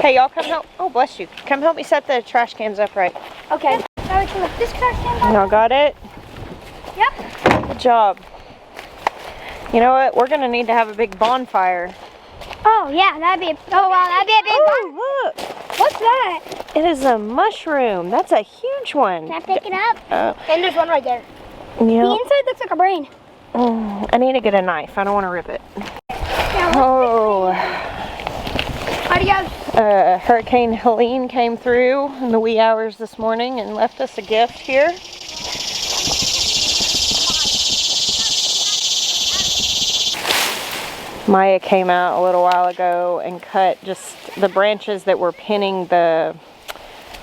Hey, y'all come help. Oh, bless you. Come help me set the trash cans up right. Okay. Now we can lift this trash can. Y'all got it? Yep. Good job. You know what? We're gonna need to have a big bonfire. Oh yeah, that'd be. Oh wow, that'd be a big one. Oh, look. What's that? It is a mushroom. That's a huge one. Can I pick it up? And there's one right there. Yeah. The inside looks like a brain. I need to get a knife. I don't want to rip it. Yeah, Oh. Adios. Hurricane Helene came through in the wee hours this morning and left us a gift here. Maya came out a little while ago and cut just the branches that were pinning the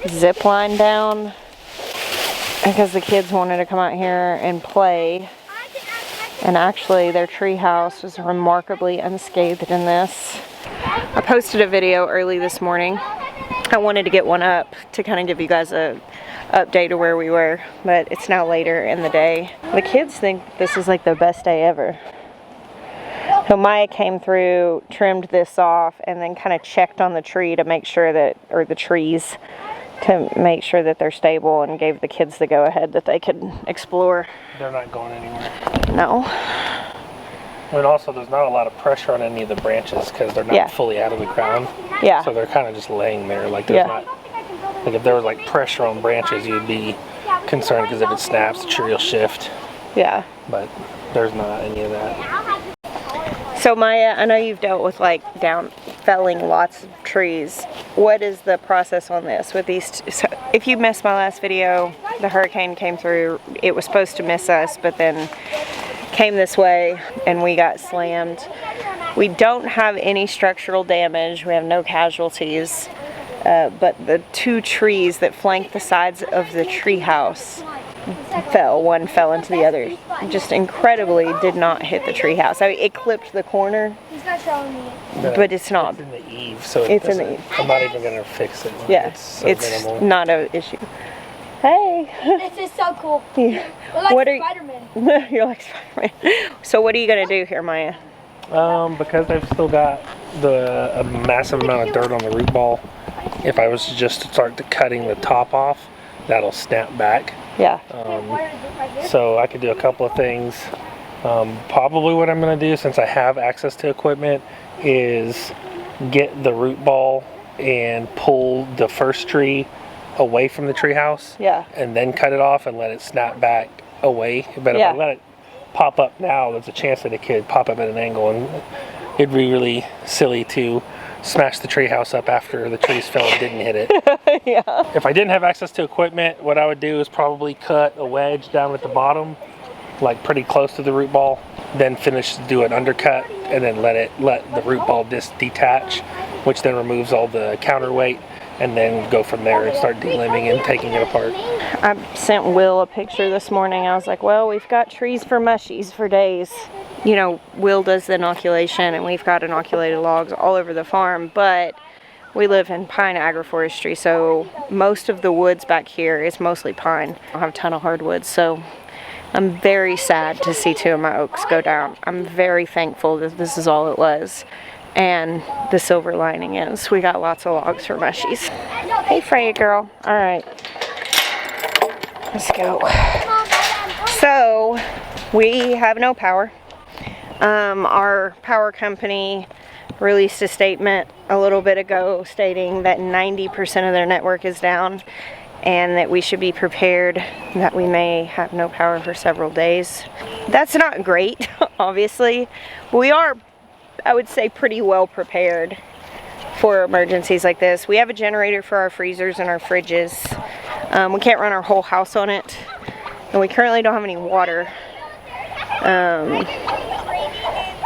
zip line down because the kids wanted to come out here and play. And actually their tree house was remarkably unscathed in this. I posted a video early this morning. I wanted to get one up to kind of give you guys a update of where we were, but it's now later in the day. The kids think this is like the best day ever. So Maya came through, trimmed this off, and then kind of checked on the tree to make sure that, or the trees, to make sure that they're stable, and gave the kids the go-ahead that they could explore. They're not going anywhere. No. And also, there's not a lot of pressure on any of the branches because they're not fully out of the ground. Yeah. So they're kind of just laying there. Like there's not, like if there was like pressure on branches, you'd be concerned because if it snaps, the tree will shift. Yeah. But there's not any of that. So Maya, I know you've dealt with like felling lots of trees. What is the process on this with these? So if you missed my last video, the hurricane came through. It was supposed to miss us, but then came this way and we got slammed. We don't have any structural damage. We have no casualties, but the two trees that flank the sides of the tree house fell. One fell into the other. Just incredibly did not hit the tree house. I mean, it clipped the corner, but it's not. It's in the eave, so it's in the eave. I'm not even going to fix it. Yeah, it's not an issue. Hey. This is so cool. Yeah. We're like What Spider-Man. You're like Spider-Man. So what are you going to do here, Maya? Because I've still got a massive amount of dirt on the root ball. If I was to just start cutting the top off, that'll snap back. Yeah. So I could do a couple of things. Probably what I'm going to do, since I have access to equipment, is get the root ball and pull the first tree away from the tree house. Yeah. And then cut it off and let it snap back away. But if I let it pop up now, there's a chance that it could pop up at an angle, and it'd be really silly to smash the tree house up after the trees fell and didn't hit it. Yeah. If I didn't have access to equipment, what I would do is probably cut a wedge down at the bottom, like pretty close to the root ball, then do an undercut, and then let the root ball detach, which then removes all the counterweight, and then go from there and start delimbing and taking it apart. I sent Will a picture this morning. I was like, well, we've got trees for mushies for days. You know, Will does the inoculation, and we've got inoculated logs all over the farm, but we live in pine agroforestry, so most of the woods back here is mostly pine. I don't have a ton of hardwoods, so I'm very sad to see two of my oaks go down. I'm very thankful that this is all it was. And the silver lining is we got lots of logs for mushies. Hey, Freya girl. All right. Let's go. So, we have no power. Our power company released a statement a little bit ago stating that 90% of their network is down and that we should be prepared that we may have no power for several days. That's not great, obviously. We are, I would say, pretty well prepared for emergencies like this. We have a generator for our freezers and our fridges. We can't run our whole house on it, and we currently don't have any water,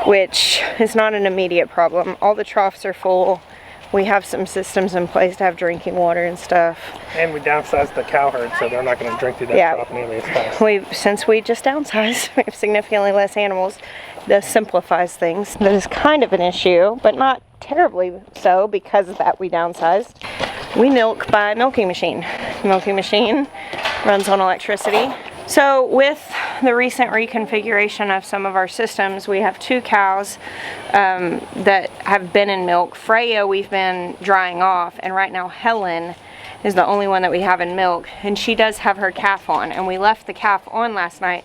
which is not an immediate problem. All the troughs are full. We have some systems in place to have drinking water and stuff. And we downsized the cow herd, so they're not going to drink through that trough nearly as fast. Since we just downsized, we have significantly less animals. This simplifies things. That is kind of an issue, but not terribly so. Because of that, we downsized. We milk by a milking machine. The milking machine runs on electricity. So with the recent reconfiguration of some of our systems, we have 2 cows that have been in milk. Freya we've been drying off, and right now Helen is the only one that we have in milk, and she does have her calf on, and we left the calf on last night.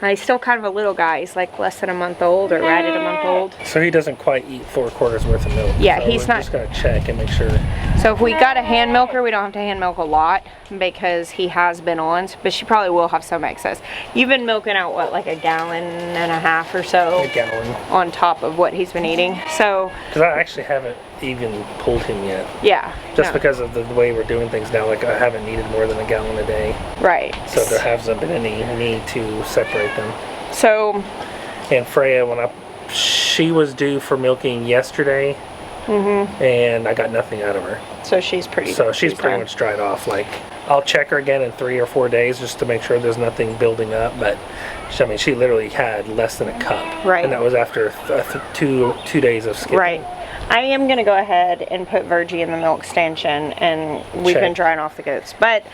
He's still kind of a little guy. He's like less than a month old, or right at a month old. So he doesn't quite eat 4/4 worth of milk. Yeah, so he's not. Just gonna check and make sure. So if we got a hand milker, we don't have to hand milk a lot because he has been on, but she probably will have some excess. You've been milking out what, like a gallon and a half or so? A gallon. On top of what he's been eating. So. Because I actually haven't even pulled him yet. Yeah. Just because of the way we're doing things now, like I haven't needed more than a gallon a day. Right. So there hasn't been any need to separate them. So. And Freya, she was due for milking yesterday, and I got nothing out of her. So she's pretty. So she's pretty much dried off. Like, I'll check her again in 3 or 4 days just to make sure there's nothing building up. But she literally had less than a cup. Right. And that was after two days of skipping. Right. I am going to go ahead and put Virgie in the milk stanchion, and we've been drying off the goats. But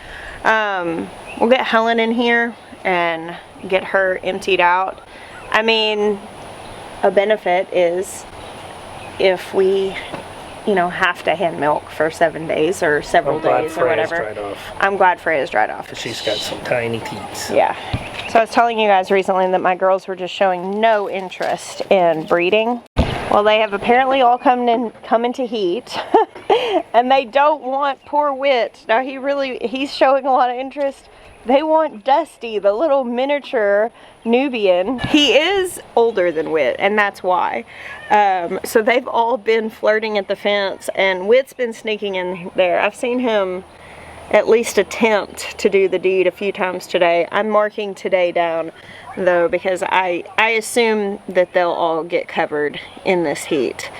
we'll get Helen in here and get her emptied out. I mean, a benefit is if we, have to hand milk for 7 days or several days or whatever. Dried off. I'm glad Freya's dried off. Because she's got some tiny teats. Yeah. So I was telling you guys recently that my girls were just showing no interest in breeding. Well, they have apparently all come into heat, and they don't want poor Wit. Now he's showing a lot of interest. They want Dusty, the little miniature Nubian. He is older than Wit, and that's why. So they've all been flirting at the fence, and Wit's been sneaking in there. I've seen him at least attempt to do the deed a few times today. I'm marking today down, though, because I assume that they'll all get covered in this heat.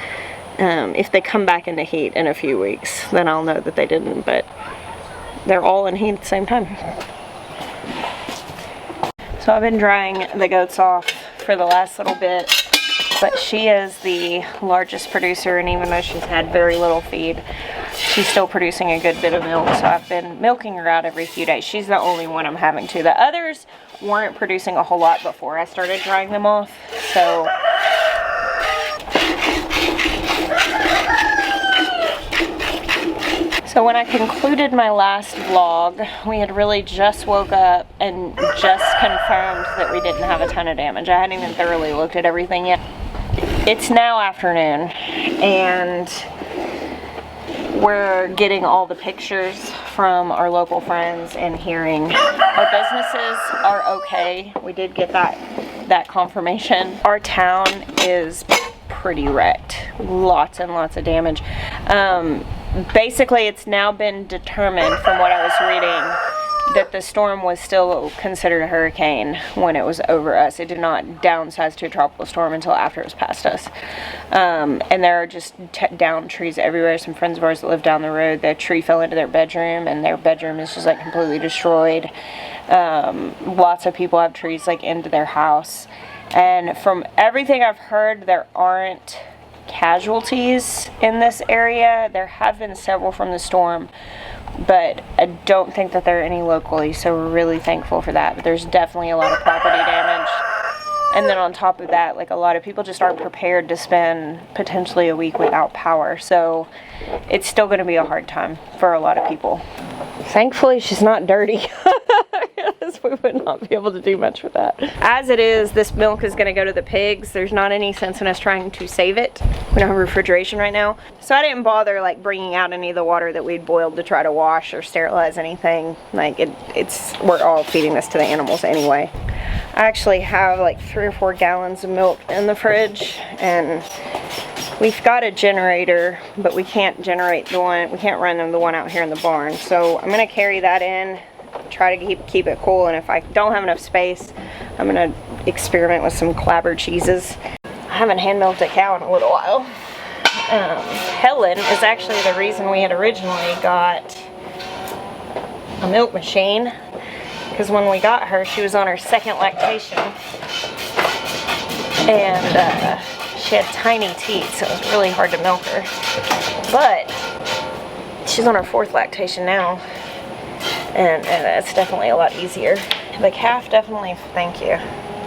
If they come back into heat in a few weeks, then I'll know that they didn't, but they're all in heat at the same time. So I've been drying the goats off for the last little bit, but she is the largest producer, and even though she's had very little feed, she's still producing a good bit of milk. So I've been milking her out every few days. She's the only one I'm having to. The others weren't producing a whole lot before I started drying them off. So when I concluded my last vlog, we had really just woke up and just confirmed that we didn't have a ton of damage. I hadn't even thoroughly looked at everything yet. It's now afternoon, and we're getting all the pictures from our local friends and hearing our businesses are okay. We did get that confirmation. Our town is pretty wrecked. Lots and lots of damage. Basically, it's now been determined from what I was reading that the storm was still considered a hurricane when it was over us. It did not downsize to a tropical storm until after it was past us. And there are just downed trees everywhere. Some friends of ours that live down the road, their tree fell into their bedroom, and their bedroom is just like completely destroyed. Lots of people have trees like into their house. And from everything I've heard, there aren't casualties in this area. There have been several from the storm, but I don't think that there are any locally, so we're really thankful for that. But there's definitely a lot of property damage. And then on top of that, like, a lot of people just aren't prepared to spend potentially a week without power. So it's still going to be a hard time for a lot of people. Thankfully, she's not dirty. Yes, we would not be able to do much with that. As it is, this milk is going to go to the pigs. There's not any sense in us trying to save it. We don't have refrigeration right now. So I didn't bother like bringing out any of the water that we'd boiled to try to wash or sterilize anything. Like we're all feeding this to the animals anyway. I actually have like 3 or 4 gallons of milk in the fridge, and we've got a generator, but we can't generate the one, we can't run the one out here in the barn. So I'm gonna carry that in, try to keep it cool, and if I don't have enough space, I'm gonna experiment with some clabber cheeses. I haven't hand milked a cow in a little while. Helen is actually the reason we had originally got a milk machine, because when we got her, she was on her 2nd lactation, and she had tiny teeth, so it was really hard to milk her. But she's on her 4th lactation now, and it's definitely a lot easier. The calf definitely, thank you.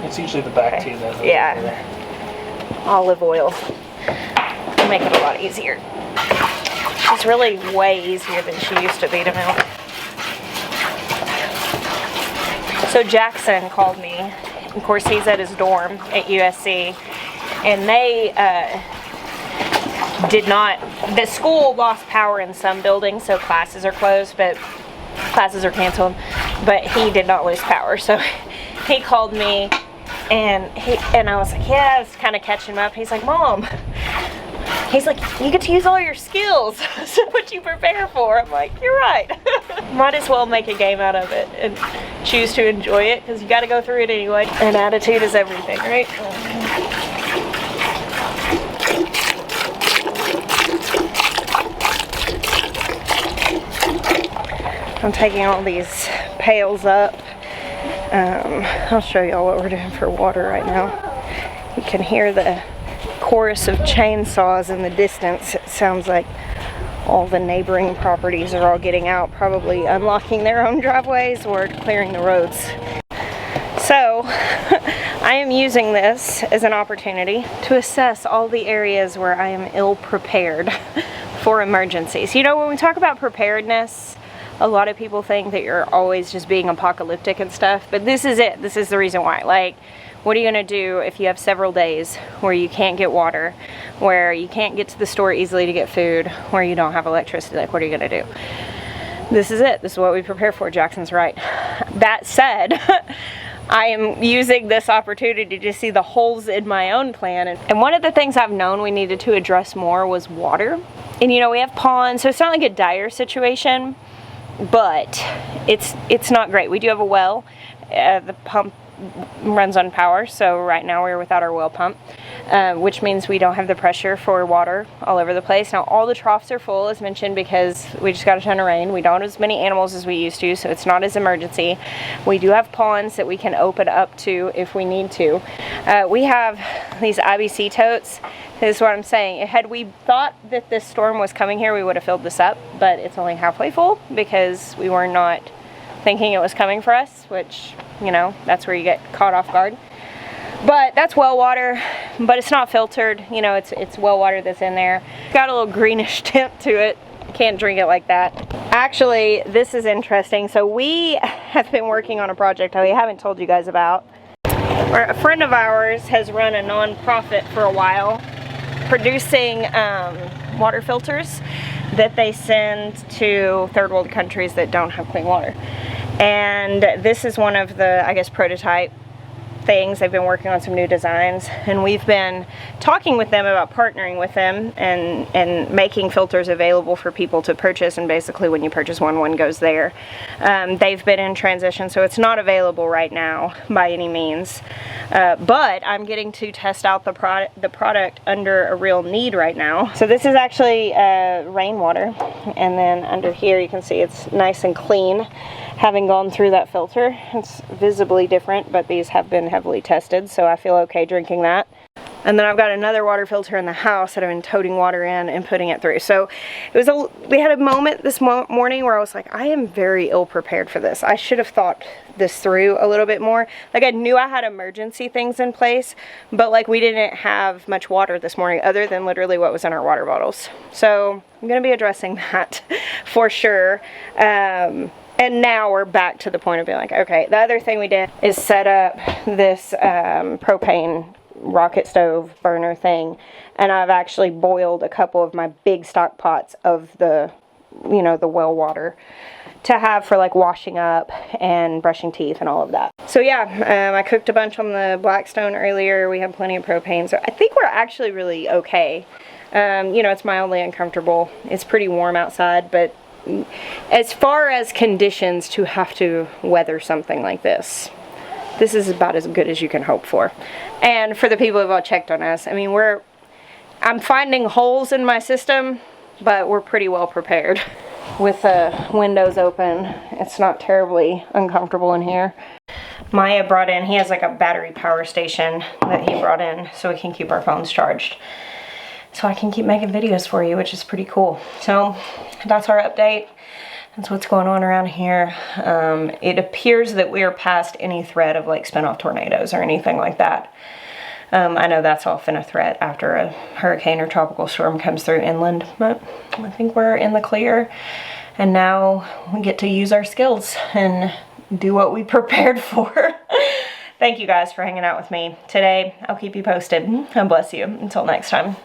It's usually the back Okay. too, though. Yeah. Olive oil. It'll make it a lot easier. It's really way easier than she used to be to milk. So Jackson called me. Of course, he's at his dorm at USC, and they did not. The school lost power in some buildings, so classes are closed, but classes are canceled. But he did not lose power, so he called me, and I was like, yeah, I was kind of catching him up. He's like, Mom. He's like, you get to use all your skills. So what you prepare for? I'm like, you're right. Might as well make a game out of it and choose to enjoy it, because you got to go through it anyway. And attitude is everything, right? I'm taking all these pails up. I'll show y'all what we're doing for water right now. You can hear the chorus of chainsaws in the distance. It sounds like all the neighboring properties are all getting out, probably unlocking their own driveways or clearing the roads. So I am using this as an opportunity to assess all the areas where I am ill prepared for emergencies. You know, when we talk about preparedness, a lot of people think that you're always just being apocalyptic and stuff, but this is it. This is the reason why. Like, what are you going to do if you have several days where you can't get water, where you can't get to the store easily to get food, where you don't have electricity? Like, what are you going to do? This is it. This is what we prepare for. Jackson's right. That said, I am using this opportunity to see the holes in my own plan. And one of the things I've known we needed to address more was water. And you know, we have ponds, so it's not like a dire situation, but it's not great. We do have a well. The pump runs on power, so right now we're without our well pump, which means we don't have the pressure for water all over the place. Now all the troughs are full, as mentioned, because we just got a ton of rain. We don't have as many animals as we used to, so it's not as emergency. We do have ponds that we can open up to if we need to. We have these IBC totes. This is what I'm saying. Had we thought that this storm was coming here, we would have filled this up, but it's only halfway full because we were not thinking it was coming for us, which, you know, that's where you get caught off guard. But that's well water, but it's not filtered. You know, it's well water that's in there. Got a little greenish tint to it. Can't drink it like that. Actually, this is interesting. So we have been working on a project that we haven't told you guys about. A friend of ours has run a non-profit for a while, producing water filters that they send to third world countries that don't have clean water. And this is one of the, I guess, prototype things. They've been working on some new designs, and we've been talking with them about partnering with them and making filters available for people to purchase. And basically when you purchase one goes there. They've been in transition, so it's not available right now by any means, but I'm getting to test out the product under a real need right now. So this is actually rainwater, and then under here you can see it's nice and clean. Having gone through that filter, it's visibly different, but these have been heavily tested, so I feel okay drinking that. And then I've got another water filter in the house that I've been toting water in and putting it through. So it was we had a moment this morning where I was like, I am very ill prepared for this. I should have thought this through a little bit more. Like, I knew I had emergency things in place, but like, we didn't have much water this morning other than literally what was in our water bottles. So I'm gonna be addressing that for sure. And now we're back to the point of being like, okay, the other thing we did is set up this propane rocket stove burner thing. And I've actually boiled a couple of my big stock pots of the, you know, the well water to have for like washing up and brushing teeth and all of that. So yeah, I cooked a bunch on the Blackstone earlier. We have plenty of propane. So I think we're actually really okay. You know, it's mildly uncomfortable. It's pretty warm outside, but as far as conditions to have to weather something like this is about as good as you can hope for. And for the people who've all checked on us, I mean, I'm finding holes in my system, but we're pretty well prepared. With the windows open, it's not terribly uncomfortable in here. Maya brought in, he has like a battery power station that he brought in so we can keep our phones charged. So I can keep making videos for you, which is pretty cool. So that's our update. That's what's going on around here. It appears that we are past any threat of like spin-off tornadoes or anything like that. I know that's often a threat after a hurricane or tropical storm comes through inland, but I think we're in the clear. And now we get to use our skills and do what we prepared for. Thank you guys for hanging out with me today. I'll keep you posted. God bless you. Until next time.